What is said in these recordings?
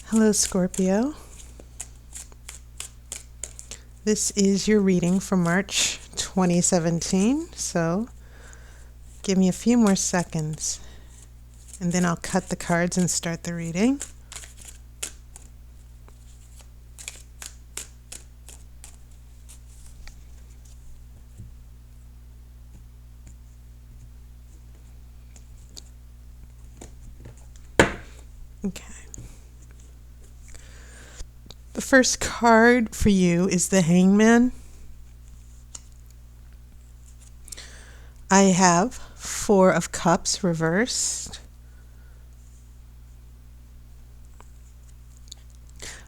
Hello, Scorpio. This is your reading for March 2017, so give me a few more seconds, and then I'll cut the cards and start the reading. Okay. The first card for you is the Hangman. I have Four of Cups reversed.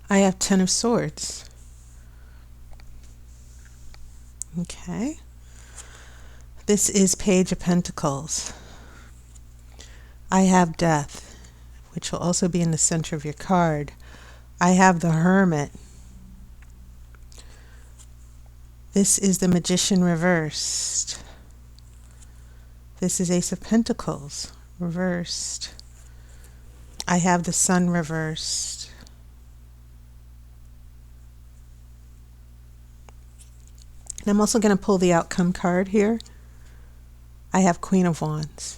I have Ten of Swords. Okay. This is Page of Pentacles. I have Death, which will also be in the center of your card. I have the Hermit. This is the Magician reversed. This is Ace of Pentacles reversed. I have the Sun reversed. And I'm also going to pull the outcome card here. I have Queen of Wands.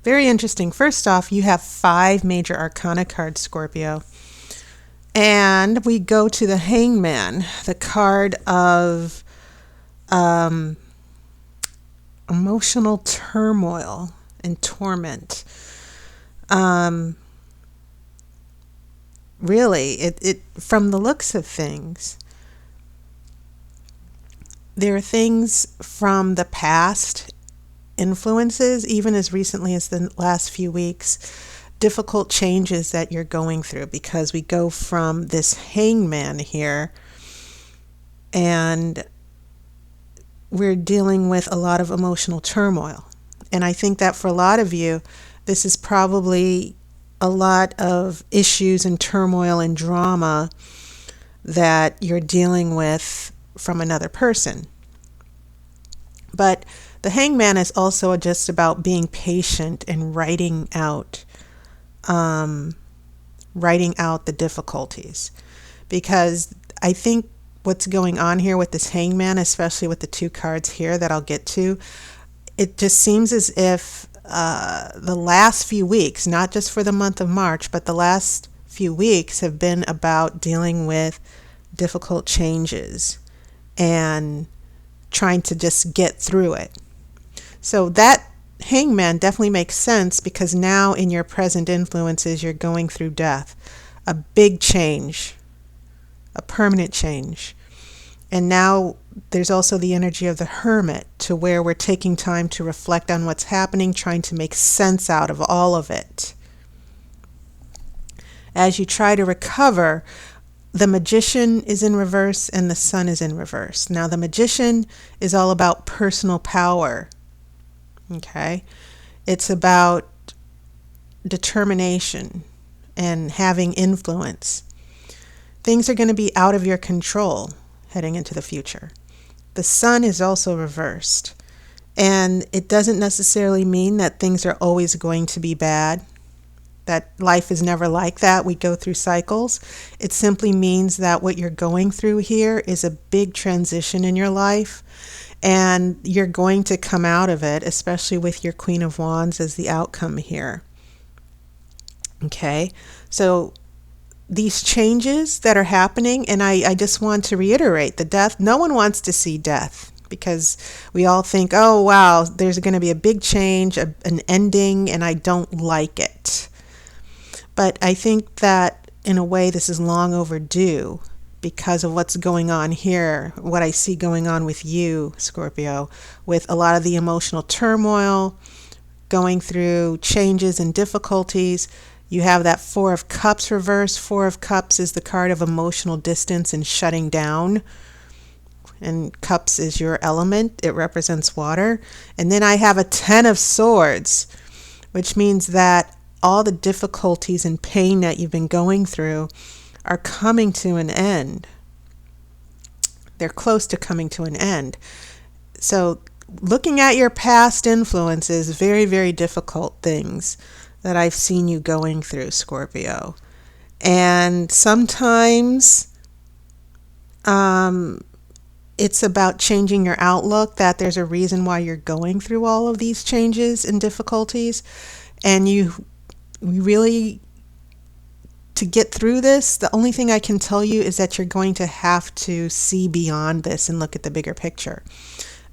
Very interesting. First off, you have 5 major arcana cards, Scorpio. And we go to the Hangman, the card of emotional turmoil and torment. Really, it from the looks of things, there are things from the past influences, even as recently as the last few weeks, difficult changes that you're going through, because we go from this Hangman here and we're dealing with a lot of emotional turmoil. And I think that for a lot of you, this is probably a lot of issues and turmoil and drama that you're dealing with from another person. But the Hangman is also just about being patient and writing out the difficulties. Because I think what's going on here with this Hangman, especially with the 2 cards here that I'll get to, it just seems as if the last few weeks, not just for the month of March, but the last few weeks have been about dealing with difficult changes and trying to just get through it. So that Hangman definitely makes sense, because now in your present influences, you're going through death, a big change, a permanent change. And now there's also the energy of the Hermit, to where we're taking time to reflect on what's happening, trying to make sense out of all of it. As you try to recover, the Magician is in reverse and the Sun is in reverse. Now the Magician is all about personal power. Okay? It's about determination and having influence. Things are going to be out of your control heading into the future. The Sun is also reversed. And it doesn't necessarily mean that things are always going to be bad, that life is never like that. We go through cycles. It simply means that what you're going through here is a big transition in your life, and you're going to come out of it, especially with your Queen of Wands as the outcome here. Okay, so these changes that are happening, and I just want to reiterate the death. No one wants to see death, because we all think, oh wow, there's going to be a big change, an ending, and I don't like it. But I think that in a way this is long overdue, because of what's going on here, what I see going on with you, Scorpio, with a lot of the emotional turmoil, going through changes and difficulties. You have that Four of Cups reversed. Four of Cups is the card of emotional distance and shutting down. And Cups is your element. It represents water. And then I have a Ten of Swords, which means that all the difficulties and pain that you've been going through are coming to an end. They're close to coming to an end. So looking at your past influences, very, very difficult things that I've seen you going through, Scorpio. And sometimes it's about changing your outlook, that there's a reason why you're going through all of these changes and difficulties. And you really, to get through this, the only thing I can tell you is that you're going to have to see beyond this and look at the bigger picture,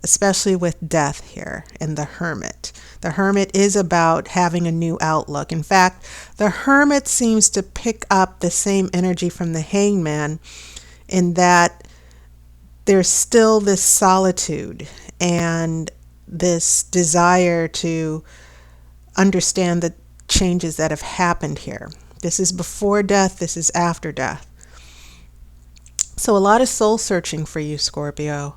especially with death here and the Hermit. The Hermit is about having a new outlook. In fact, the Hermit seems to pick up the same energy from the Hangman, in that there's still this solitude and this desire to understand the changes that have happened here. This is before death, this is after death. So a lot of soul searching for you, Scorpio.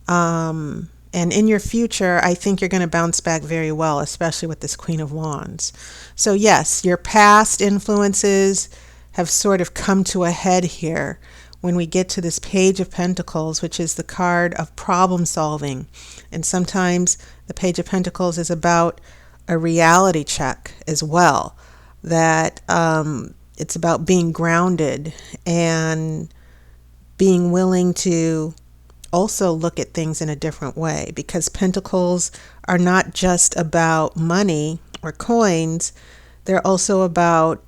And in your future, I think you're going to bounce back very well, especially with this Queen of Wands. So yes, your past influences have sort of come to a head here when we get to this Page of Pentacles, which is the card of problem solving. And sometimes the Page of Pentacles is about a reality check as well, that it's about being grounded and being willing to also look at things in a different way, because Pentacles are not just about money or coins, they're also about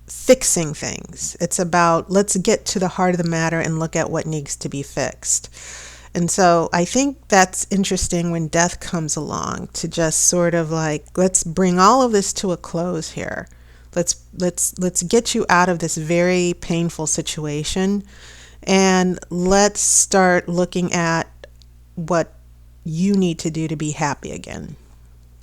fixing things. It's about, let's get to the heart of the matter and look at what needs to be fixed. And so I think that's interesting when death comes along, to just sort of like, let's bring all of this to a close here. Let's get you out of this very painful situation, and let's start looking at what you need to do to be happy again.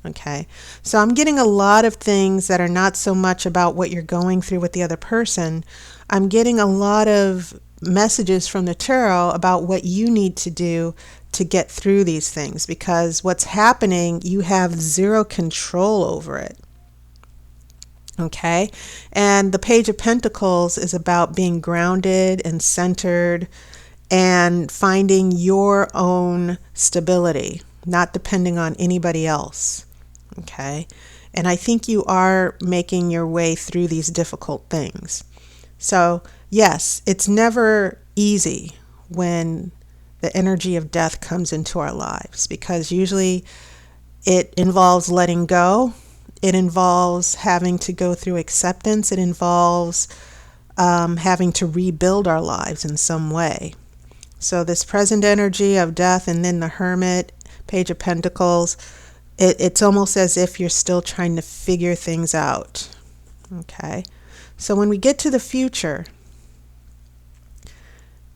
Okay, so I'm getting a lot of things that are not so much about what you're going through with the other person. I'm getting a lot of messages from the tarot about what you need to do to get through these things, because what's happening, you have zero control over it. Okay, and the Page of Pentacles is about being grounded and centered and finding your own stability, not depending on anybody else. Okay, and I think you are making your way through these difficult things. So yes, it's never easy when the energy of death comes into our lives, because usually it involves letting go. It involves having to go through acceptance. It involves having to rebuild our lives in some way. So this present energy of death, and then the Hermit, Page of Pentacles, it's almost as if you're still trying to figure things out. Okay, so when we get to the future,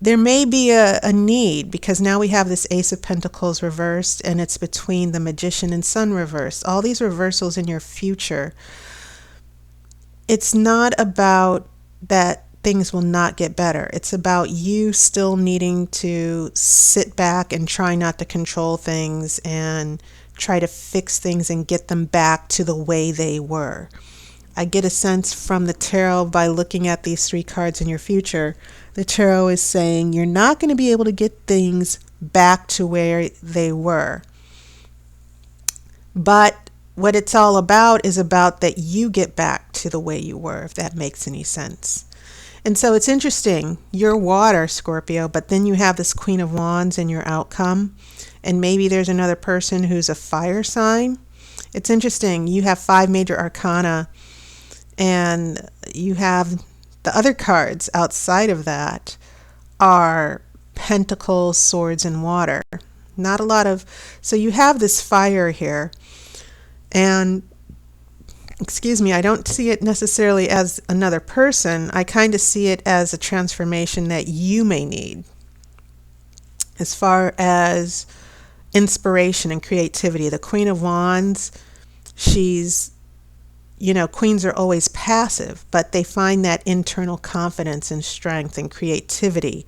there may be a need, because now we have this Ace of Pentacles reversed, and it's between the Magician and Sun reversed. All these reversals in your future, it's not about that things will not get better. It's about you still needing to sit back and try not to control things and try to fix things and get them back to the way they were. I get a sense from the tarot, by looking at these three cards in your future, the tarot is saying you're not going to be able to get things back to where they were. But what it's all about is about that you get back to the way you were, if that makes any sense. And so it's interesting, you're water, Scorpio, but then you have this Queen of Wands in your outcome, and maybe there's another person who's a fire sign. It's interesting, you have 5 major arcana, and you have the other cards outside of that are pentacles, swords, and water. Not a lot of, so you have this fire here, and excuse me, I don't see it necessarily as another person. I kind of see it as a transformation that you may need as far as inspiration and creativity. The Queen of Wands, she's, queens are always passive, but they find that internal confidence and strength and creativity.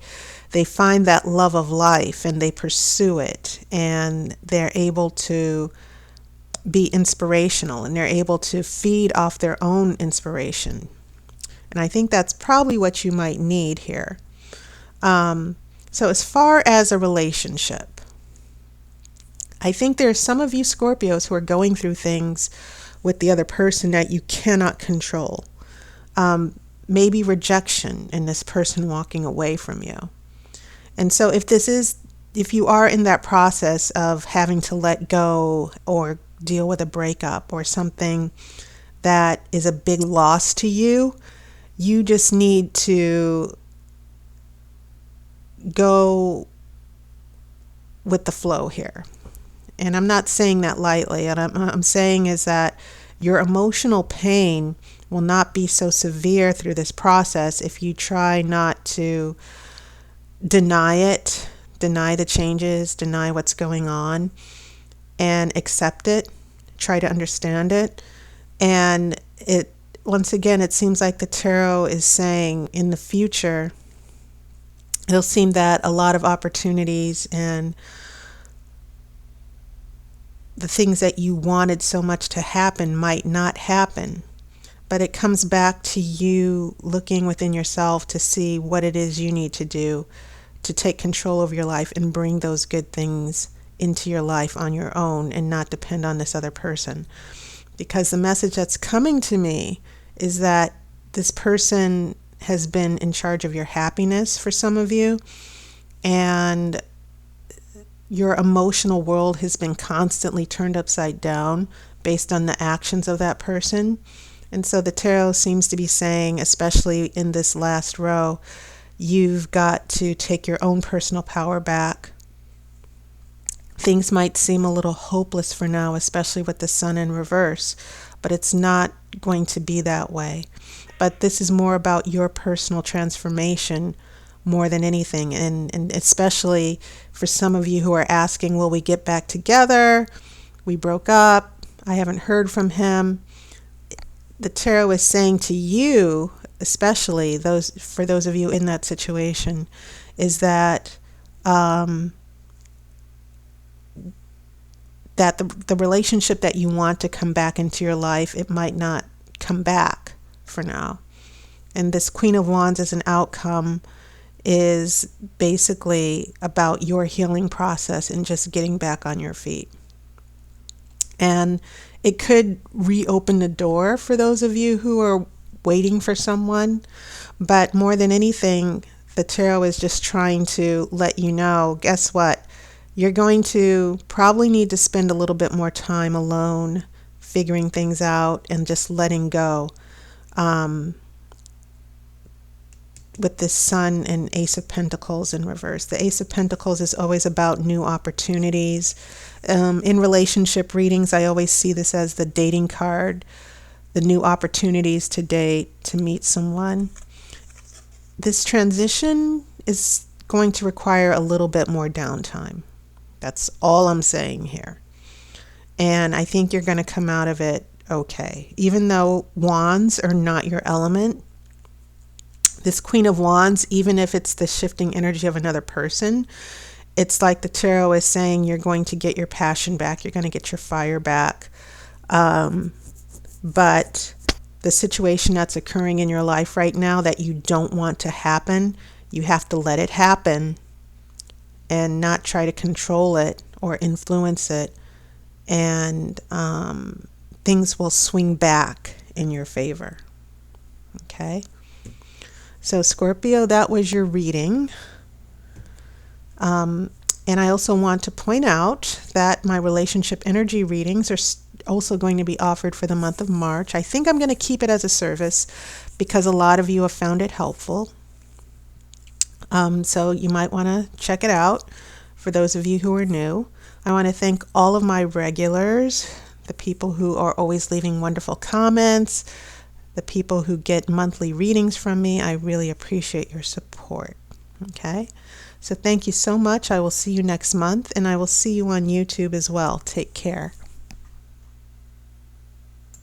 They find that love of life and they pursue it, and they're able to be inspirational, and they're able to feed off their own inspiration. And I think that's probably what you might need here. So as far as a relationship, I think there are some of you Scorpios who are going through things with the other person that you cannot control. Maybe rejection and this person walking away from you. And so if you are in that process of having to let go or deal with a breakup or something that is a big loss to you, you just need to go with the flow here. And I'm not saying that lightly. And I'm saying is that your emotional pain will not be so severe through this process if you try not to deny it, deny the changes, deny what's going on, and accept it, try to understand it. And once again, it seems like the tarot is saying in the future, it'll seem that a lot of opportunities and the things that you wanted so much to happen might not happen. But it comes back to you looking within yourself to see what it is you need to do to take control of your life and bring those good things into your life on your own and not depend on this other person. Because the message that's coming to me is that this person has been in charge of your happiness for some of you, and your emotional world has been constantly turned upside down based on the actions of that person. And so the tarot seems to be saying, especially in this last row, you've got to take your own personal power back. Things might seem a little hopeless for now, especially with the sun in reverse, but it's not going to be that way. But this is more about your personal transformation more than anything. And especially for some of you who are asking, will we get back together? We broke up. I haven't heard from him. The tarot is saying to you, especially for those of you in that situation, is that that the relationship that you want to come back into your life, it might not come back for now. And this Queen of Wands as an outcome is basically about your healing process and just getting back on your feet. And it could reopen the door for those of you who are waiting for someone. But more than anything, the tarot is just trying to let you know, guess what? You're going to probably need to spend a little bit more time alone, figuring things out and just letting go. With this Sun and Ace of Pentacles in reverse. The Ace of Pentacles is always about new opportunities. In relationship readings, I always see this as the dating card, the new opportunities to date, to meet someone. This transition is going to require a little bit more downtime. That's all I'm saying here. And I think you're going to come out of it okay. Even though wands are not your element, this Queen of Wands, even if it's the shifting energy of another person, it's like the tarot is saying you're going to get your passion back. You're going to get your fire back. But the situation that's occurring in your life right now that you don't want to happen, you have to let it happen and not try to control it or influence it. And things will swing back in your favor. Okay? So Scorpio, that was your reading. And I also want to point out that my relationship energy readings are also going to be offered for the month of March. I think I'm going to keep it as a service because a lot of you have found it helpful. So you might want to check it out for those of you who are new. I want to thank all of my regulars, the people who are always leaving wonderful comments, the people who get monthly readings from me. I really appreciate your support. Okay? So thank you so much. I will see you next month, and I will see you on YouTube as well. Take care.